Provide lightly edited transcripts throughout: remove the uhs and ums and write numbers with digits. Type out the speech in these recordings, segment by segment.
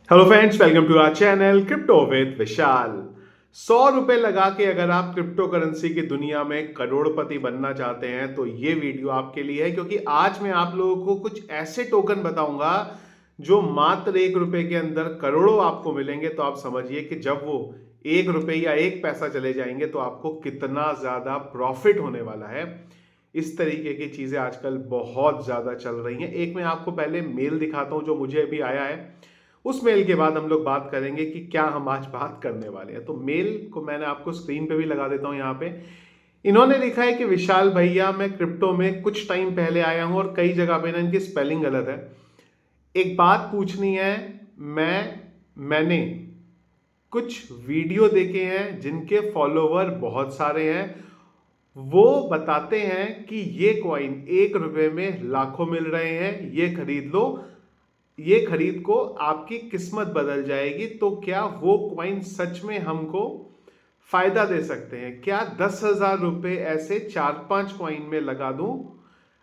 Hello friends, welcome to our channel crypto with Vishal. 100 रुपए लगा के अगर आप क्रिप्टो करेंसी की दुनिया में करोड़पति बनना चाहते हैं तो ये वीडियो आपके लिए है, क्योंकि आज मैं आप लोगों को कुछ ऐसे टोकन बताऊंगा जो मात्र 1 रुपए के अंदर करोड़ों आपको मिलेंगे। तो आप समझिए कि जब वो 1 रुपए या 1 पैसा चले जाएंगे तो आपको कितना ज्यादा प्रॉफिट होने वाला है। इस तरीके की चीजें आजकल बहुत ज्यादा चल रही हैं। एक मैं आपको पहले मेल दिखाता हूं जो मुझे अभी आया है, उस मेल के बाद हम लोग बात करेंगे कि क्या हम आज बात करने वाले हैं। तो मेल को मैंने आपको स्क्रीन पे भी लगा देता हूं। यहाँ पे इन्होंने लिखा है कि विशाल भैया, मैं क्रिप्टो में कुछ टाइम पहले आया हूं और कई जगह पे ना इनकी स्पेलिंग गलत है। एक बात पूछनी है। मैंने कुछ वीडियो देखे हैं जिनके फॉलोवर बहुत सारे हैं। वो बताते हैं कि ये कॉइन 1 रुपए में लाखों मिल रहे हैं, ये खरीद लो, ये खरीद को आपकी किस्मत बदल जाएगी। तो क्या वो कॉइन सच में हमको फायदा दे सकते हैं? क्या 10,000 रुपए ऐसे 4-5 कॉइन में लगा दूं?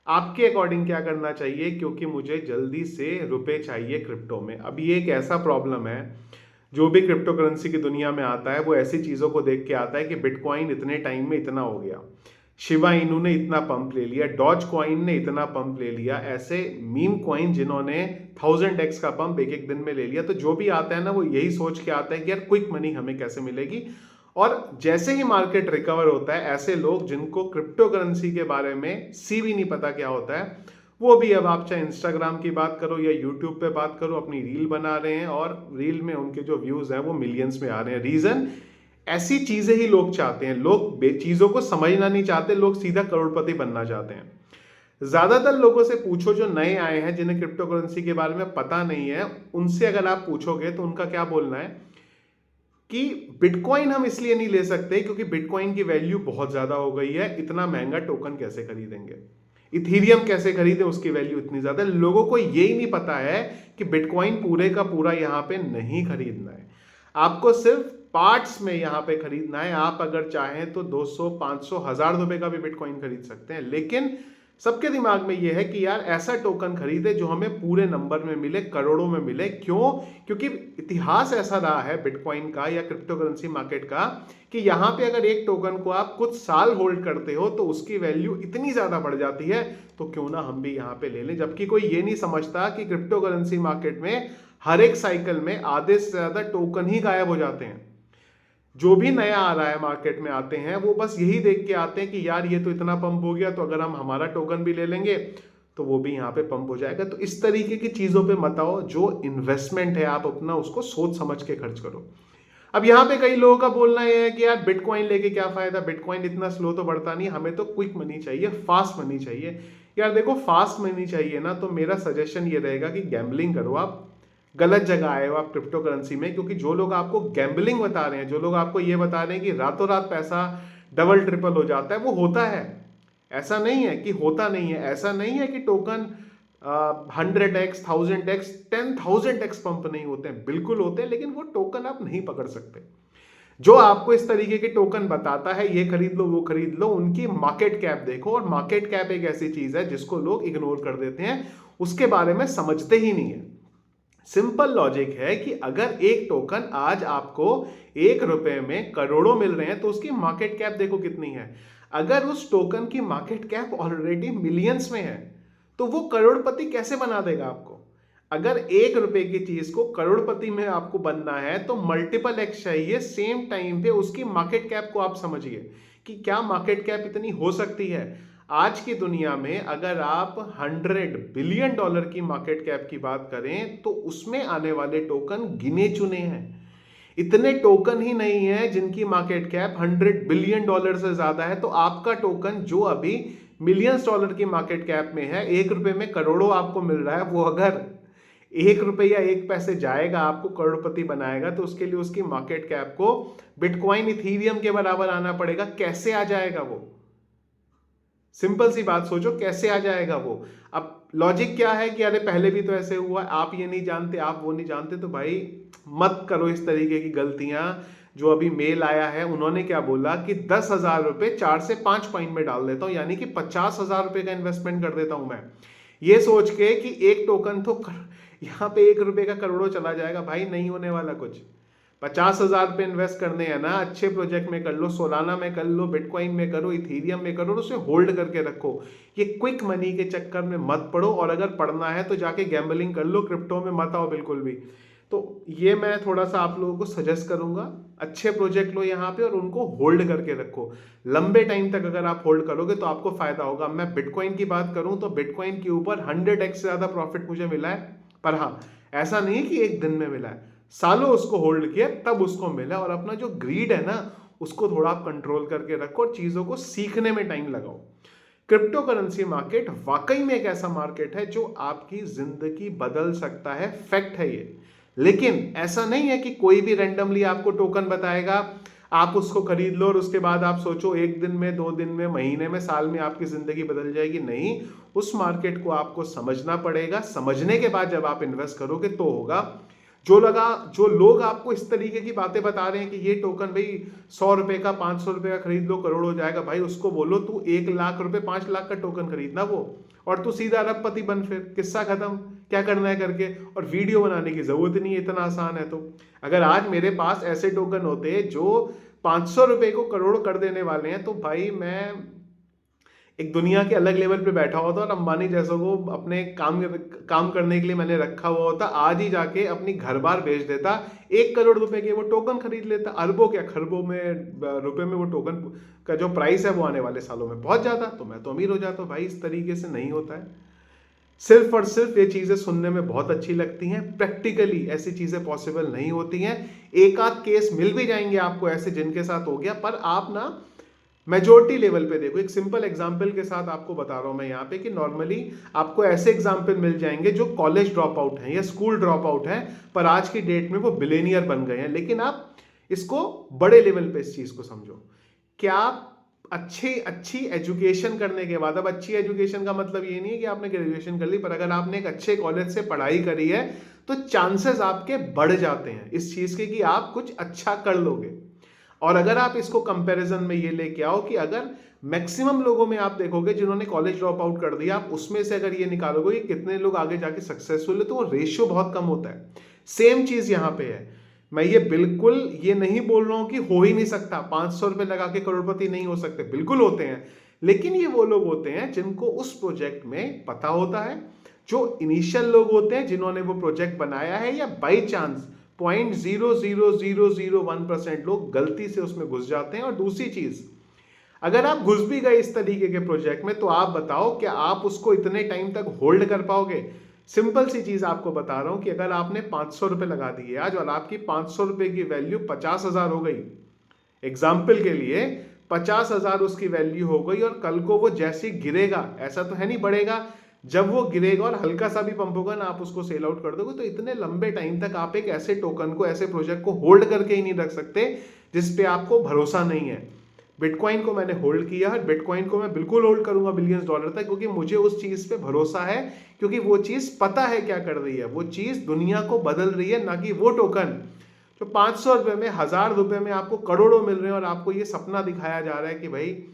आपके अकॉर्डिंग क्या करना चाहिए? क्योंकि मुझे जल्दी से रुपए चाहिए क्रिप्टो में। अब ये एक ऐसा प्रॉब्लम है, जो भी क्रिप्टो करेंसी की दुनिया में आता है वो ऐसी चीजों को देख के आता है कि बिटकॉइन इतने टाइम में इतना हो गया, शिबा इनू ने इतना पंप ले लिया, डॉज कॉइन ने इतना पंप ले लिया, ऐसे मीम कॉइन जिन्होंने 1000x का पंप एक एक दिन में ले लिया। तो जो भी आता है ना, वो यही सोच के आता है कि यार क्विक मनी हमें कैसे मिलेगी। और जैसे ही मार्केट रिकवर होता है, ऐसे लोग जिनको क्रिप्टो करेंसी के बारे में सी भी नहीं पता क्या होता है, वो भी अब आप चाहे इंस्टाग्राम की बात करो या यूट्यूब पे बात करो, अपनी रील बना रहे हैं और रील में उनके जो व्यूज हैं वो मिलियंस में आ रहे हैं। रीजन, ऐसी चीजें ही लोग चाहते हैं। लोग चीजों को समझना नहीं चाहते, लोग सीधा करोड़पति बनना चाहते हैं। ज्यादातर लोगों से पूछो जो नए आए हैं, जिन्हें क्रिप्टो करेंसी के बारे में पता नहीं है, उनसे अगर आप पूछोगे तो उनका क्या बोलना है कि बिटकॉइन हम इसलिए नहीं ले सकते क्योंकि बिटकॉइन की वैल्यू बहुत ज्यादा हो गई है, इतना महंगा टोकन कैसे खरीदेंगे, इथीरियम कैसे खरीदें, उसकी वैल्यू इतनी ज्यादा। लोगों को यही नहीं पता है कि बिटकॉइन पूरे का पूरा यहां पे नहीं खरीदना है, आपको सिर्फ पार्ट्स में यहां पे खरीदना है। आप अगर चाहें तो 200, 500, 1000 रुपए का भी बिटकॉइन खरीद सकते हैं, लेकिन सबके दिमाग में यह है कि यार ऐसा टोकन खरीदे जो हमें पूरे नंबर में मिले, करोड़ों में मिले। क्यों? क्योंकि इतिहास ऐसा रहा है बिटकॉइन का या क्रिप्टो करेंसी मार्केट का कि यहां पे अगर एक टोकन को आप कुछ साल होल्ड करते हो तो उसकी वैल्यू इतनी ज्यादा बढ़ जाती है। तो क्यों ना हम भी यहां पे ले लें। जबकि कोई ये नहीं समझता कि क्रिप्टो करेंसी मार्केट में हर एक साइकिल में आधे से ज्यादा टोकन ही गायब हो जाते हैं। जो भी नया आ रहा है मार्केट में आते हैं, वो बस यही देख के आते हैं कि यार ये तो इतना पंप हो गया, तो अगर हम हमारा टोकन भी ले लेंगे तो वो भी यहाँ पे पंप हो जाएगा। तो इस तरीके की चीजों पे मत आओ। जो इन्वेस्टमेंट है आप अपना उसको सोच समझ के खर्च करो। अब यहाँ पे कई लोगों का बोलना यह है कि यार बिटकॉइन लेके क्या फायदा, बिटकॉइन इतना स्लो तो बढ़ता नहीं, हमें तो क्विक मनी चाहिए, फास्ट मनी चाहिए। यार देखो, फास्ट मनी चाहिए ना, तो मेरा सजेशन ये रहेगा कि गैम्बलिंग करो। आप गलत जगह आए हो आप क्रिप्टो करेंसी में, क्योंकि जो लोग आपको गैम्बलिंग बता रहे हैं, जो लोग आपको ये बता रहे हैं कि रातों रात पैसा डबल ट्रिपल हो जाता है, वो होता है। ऐसा नहीं है कि होता नहीं है, ऐसा नहीं है कि token 100x, 1000x, 10,000x pump नहीं होते हैं, बिल्कुल होते हैं, लेकिन वो टोकन आप नहीं पकड़ सकते। जो आपको इस तरीके के टोकन बताता है ये खरीद लो वो खरीद लो, उनकी मार्केट कैप देखो। और मार्केट कैप एक ऐसी चीज है जिसको लोग इग्नोर कर देते हैं, उसके बारे में समझते ही नहीं है। सिंपल लॉजिक है कि अगर एक टोकन आज आपको 1 रुपए में करोड़ों मिल रहे हैं तो उसकी मार्केट कैप देखो कितनी है। अगर उस टोकन की मार्केट कैप ऑलरेडी मिलियंस में है तो वो करोड़पति कैसे बना देगा आपको? अगर 1 रुपए की चीज को करोड़पति में आपको बनना है तो मल्टीपल एक्स चाहिए सेम टाइम पे उसकी मार्केट कैप को। आप समझिए कि क्या मार्केट कैप इतनी हो सकती है। आज की दुनिया में अगर आप $100 बिलियन की मार्केट कैप की बात करें तो उसमें आने वाले टोकन गिने चुने हैं। इतने टोकन ही नहीं है जिनकी मार्केट कैप $100 बिलियन से ज्यादा है। तो आपका टोकन जो अभी मिलियंस डॉलर की मार्केट कैप में है, 1 रुपए में करोड़ों आपको मिल रहा है, वो अगर 1 रुपए या 1 पैसे जाएगा आपको करोड़पति बनाएगा तो उसके लिए उसकी मार्केट कैप को बिटकॉइन इथीरियम के बराबर आना पड़ेगा। कैसे आ जाएगा वो? सिंपल सी बात सोचो, कैसे आ जाएगा वो? अब लॉजिक क्या है कि अरे पहले भी तो ऐसे हुआ, आप ये नहीं जानते, आप वो नहीं जानते। तो भाई मत करो इस तरीके की गलतियां। जो अभी मेल आया है, उन्होंने क्या बोला कि 10,000 रुपए 4 से 5 कॉइन में डाल देता हूं, यानी कि 50,000 रुपए का इन्वेस्टमेंट कर देता हूं मैं, ये सोच के कि एक टोकन तो यहाँ पे 1 रुपए का करोड़ों चला जाएगा भाई, नहीं होने वाला कुछ। 50,000 पे इन्वेस्ट करने हैं ना, अच्छे प्रोजेक्ट में कर लो, सोलाना में कर लो, बिटकॉइन में करो, इथीरियम में करो, उसे होल्ड करके रखो। ये क्विक मनी के चक्कर में मत पड़ो, और अगर पढ़ना है तो जाके गैम्बलिंग कर लो, क्रिप्टो में मत आओ बिल्कुल भी। तो ये मैं थोड़ा सा आप लोगों को सजेस्ट करूंगा, अच्छे प्रोजेक्ट लो यहाँ पे और उनको होल्ड करके रखो। लंबे टाइम तक अगर आप होल्ड करोगे तो आपको फायदा होगा। मैं बिटकॉइन की बात करूं तो बिटकॉइन के ऊपर 100x से ज्यादा प्रॉफिट मुझे मिला है, पर हाँ ऐसा नहीं है कि एक दिन में मिला है, सालों उसको होल्ड किया तब उसको मिला। और अपना जो ग्रीड है ना उसको थोड़ा आप कंट्रोल करके रखो और चीजों को सीखने में टाइम लगाओ। क्रिप्टो करेंसी मार्केट वाकई में एक ऐसा मार्केट है जो आपकी जिंदगी बदल सकता है, फैक्ट है ये। लेकिन ऐसा नहीं है कि कोई भी रैंडमली आपको टोकन बताएगा, आप उसको खरीद लो और उसके बाद आप सोचो 1 दिन में, 2 दिन में, महीने में, साल में आपकी जिंदगी बदल जाएगी। नहीं, उस मार्केट को आपको समझना पड़ेगा। समझने के बाद जब आप इन्वेस्ट करोगे तो होगा। जो लोग आपको इस तरीके की बातें बता रहे हैं कि ये टोकन भाई 100 रुपए का, 500 रुपए का खरीद लो करोड़ हो जाएगा, भाई उसको बोलो तू 1 लाख रुपए, 5 लाख का टोकन खरीदना वो, और तू सीधा अरबपति बन, फिर किस्सा खत्म, क्या करना है करके। और वीडियो बनाने की जरूरत नहीं है, इतना आसान है। तो अगर आज मेरे पास ऐसे टोकन होते जो 500 रुपए को करोड़ कर देने वाले हैं, तो भाई मैं एक दुनिया के अलग लेवल पे बैठा होता और अंबानी जैसों को अपने काम करने के लिए मैंने रखा हुआ होता, आज ही जाके अपनी घर बार बेच देता, 1 करोड़ रुपए के वो टोकन खरीद लेता। अरबों क्या खरबों में रुपए में वो टोकन का जो प्राइस है वो आने वाले सालों में बहुत ज्यादा, तो मैं तो अमीर हो जाता। भाई इस तरीके से नहीं होता है। सिर्फ और सिर्फ ये चीजें सुनने में बहुत अच्छी लगती हैं, प्रैक्टिकली ऐसी चीजें पॉसिबल नहीं होती हैं। एक आध केस मिल भी जाएंगे आपको ऐसे जिनके साथ हो गया, पर आप ना मेजोरिटी लेवल पे देखो। एक सिंपल एग्जांपल के साथ आपको बता रहा हूं मैं यहाँ पे कि नॉर्मली आपको ऐसे एग्जांपल मिल जाएंगे जो कॉलेज ड्रॉप आउट हैं या स्कूल ड्रॉप आउट हैं, पर आज की डेट में वो बिलियनियर बन गए हैं। लेकिन आप इसको बड़े लेवल पे इस चीज को समझो, क्या आप अच्छी एजुकेशन करने के बाद, अब अच्छी एजुकेशन का मतलब ये नहीं है कि आपने ग्रेजुएशन कर ली, पर अगर आपने एक अच्छे कॉलेज से पढ़ाई करी है तो चांसेस आपके बढ़ जाते हैं इस चीज के कि आप कुछ अच्छा कर लोगे। और अगर आप इसको कंपैरिजन में ये लेके आओ कि अगर मैक्सिमम लोगों में आप देखोगे जिन्होंने कॉलेज ड्रॉप आउट कर दिया, आप उसमें से अगर ये निकालोगे कि कितने लोग आगे जाके सक्सेसफुल है, तो वो रेशियो बहुत कम होता है। सेम चीज यहां पे है। मैं ये बिल्कुल ये नहीं बोल रहा हूं कि हो ही नहीं सकता, 500 रुपए लगा के करोड़पति नहीं हो सकते, बिल्कुल होते हैं। लेकिन ये वो लोग होते हैं जिनको उस प्रोजेक्ट में पता होता है, जो इनिशियल लोग होते हैं जिन्होंने वो प्रोजेक्ट बनाया है, या बाई चांस 0.00001% लोग गलती से उसमें घुस जाते हैं। और दूसरी चीज, अगर आप घुस भी गए इस तरीके के प्रोजेक्ट में, तो आप बताओ क्या आप उसको इतने टाइम तक होल्ड कर पाओगे? सिंपल सी चीज आपको बता रहा हूं कि अगर आपने 500 रुपए लगा दिए आज और आपकी 500 रुपए की वैल्यू 50,000 हो गई, एग्जाम्पल के लिए 50,000 उसकी वैल्यू हो गई, और कल को वो जैसे गिरेगा, ऐसा तो है नहीं बढ़ेगा, जब वो गिरेगा और हल्का सा भी पंप होगा ना, आप उसको सेल आउट कर दोगे। तो इतने लंबे टाइम तक आप एक ऐसे टोकन को, ऐसे प्रोजेक्ट को होल्ड करके ही नहीं रख सकते जिसपे आपको भरोसा नहीं है। बिटकॉइन को मैंने होल्ड किया है, बिटकॉइन को मैं बिल्कुल होल्ड करूंगा बिलियंस डॉलर तक, क्योंकि मुझे उस चीज पे भरोसा है, क्योंकि वो चीज पता है क्या कर रही है, वो चीज दुनिया को बदल रही है, ना कि वो टोकन जो 500 रुपए में, 1000 रुपए में आपको करोड़ों मिल रहे हैं, और आपको ये सपना दिखाया जा रहा है कि भाई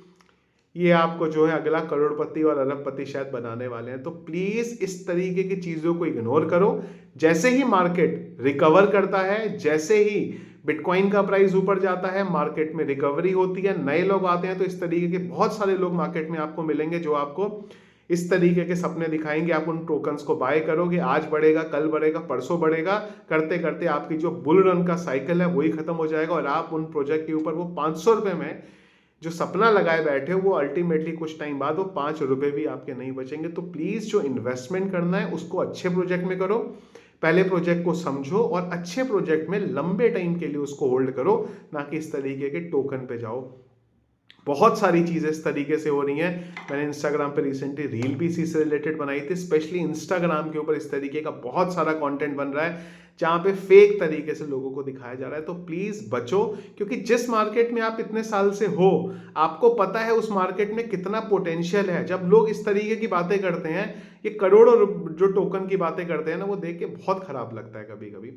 ये आपको जो है अगला करोड़पति और अरबपति शायद बनाने वाले हैं। तो प्लीज इस तरीके की चीजों को इग्नोर करो। जैसे ही मार्केट रिकवर करता है, जैसे ही बिटकॉइन का प्राइस ऊपर जाता है, मार्केट में रिकवरी होती है, नए लोग आते हैं, तो इस तरीके के बहुत सारे लोग मार्केट में आपको मिलेंगे जो आपको इस तरीके के सपने दिखाएंगे। आप उन टोकन्स को बाय करोगे, आज बढ़ेगा, कल बढ़ेगा, परसों बढ़ेगा, करते करते आपकी जो बुल रन का साइकिल है वही खत्म हो जाएगा, और आप उन प्रोजेक्ट के ऊपर वो 500 रुपए में जो सपना लगाए बैठे हो, वो अल्टीमेटली कुछ टाइम बाद वो 5 रुपए भी आपके नहीं बचेंगे। तो प्लीज जो इन्वेस्टमेंट करना है उसको अच्छे प्रोजेक्ट में करो, पहले प्रोजेक्ट को समझो और अच्छे प्रोजेक्ट में लंबे टाइम के लिए उसको होल्ड करो, ना कि इस तरीके के टोकन पे जाओ। बहुत सारी चीजें इस तरीके से हो रही हैं। मैंने इंस्टाग्राम पे रिसेंटली रील भी इसी से रिलेटेड बनाई थी। स्पेशली इंस्टाग्राम के ऊपर इस तरीके का बहुत सारा कंटेंट बन रहा है जहां पे फेक तरीके से लोगों को दिखाया जा रहा है। तो प्लीज बचो, क्योंकि जिस मार्केट में आप इतने साल से हो, आपको पता है उस मार्केट में कितना पोटेंशियल है। जब लोग इस तरीके की बातें करते हैं, ये करोड़ों जो टोकन की बातें करते हैं ना, वो देख के बहुत खराब लगता है कभी कभी।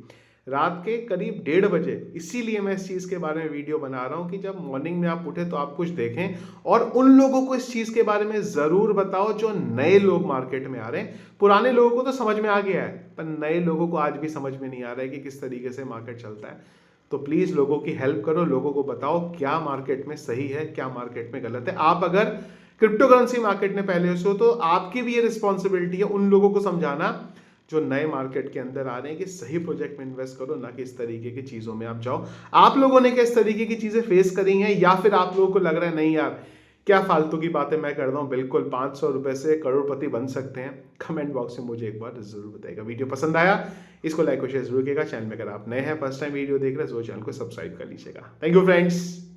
रात के करीब 1:30 बजे। इसीलिए मैं इस चीज़ के बारे में वीडियो बना रहा हूँ कि जब मॉर्निंग में आप उठे तो आप कुछ देखें और उन लोगों को इस चीज़ के बारे में ज़रूर बताओ जो नए लोग मार्केट में आ रहे हैं। पुराने लोगों को तो समझ में आ गया है, पर नए लोगों को आज भी समझ में नहीं आ रहा है कि किस तरीके से मार्केट चलता है। तो प्लीज़ लोगों की हेल्प करो, लोगों को बताओ क्या मार्केट में सही है, क्या मार्केट में गलत है। आप अगर क्रिप्टो करेंसी मार्केट में पहले से हो तो आपकी भी ये रिस्पॉन्सिबिलिटी है उन लोगों को समझाना जो नए मार्केट के अंदर आ रहे हैं कि सही प्रोजेक्ट में इन्वेस्ट करो, ना कि इस तरीके की चीज़ों में आप जाओ। आप लोगों ने क्या इस तरीके की चीज़ें फेस करी हैं, या फिर आप लोगों को लग रहा है नहीं यार क्या फालतू की बातें मैं कर रहा हूँ, बिल्कुल 500 रुपए से करोड़पति बन सकते हैं? कमेंट बॉक्स में मुझे एक बार जरूर बताइएगा। वीडियो पसंद आया इसको लाइक और शेयर जरूर कीजिएगा। चैनल में अगर आप नए हैं, फर्स्ट टाइम वीडियो देख रहे हैं तो चैनल को सब्सक्राइब कर लीजिएगा। Thank you friends.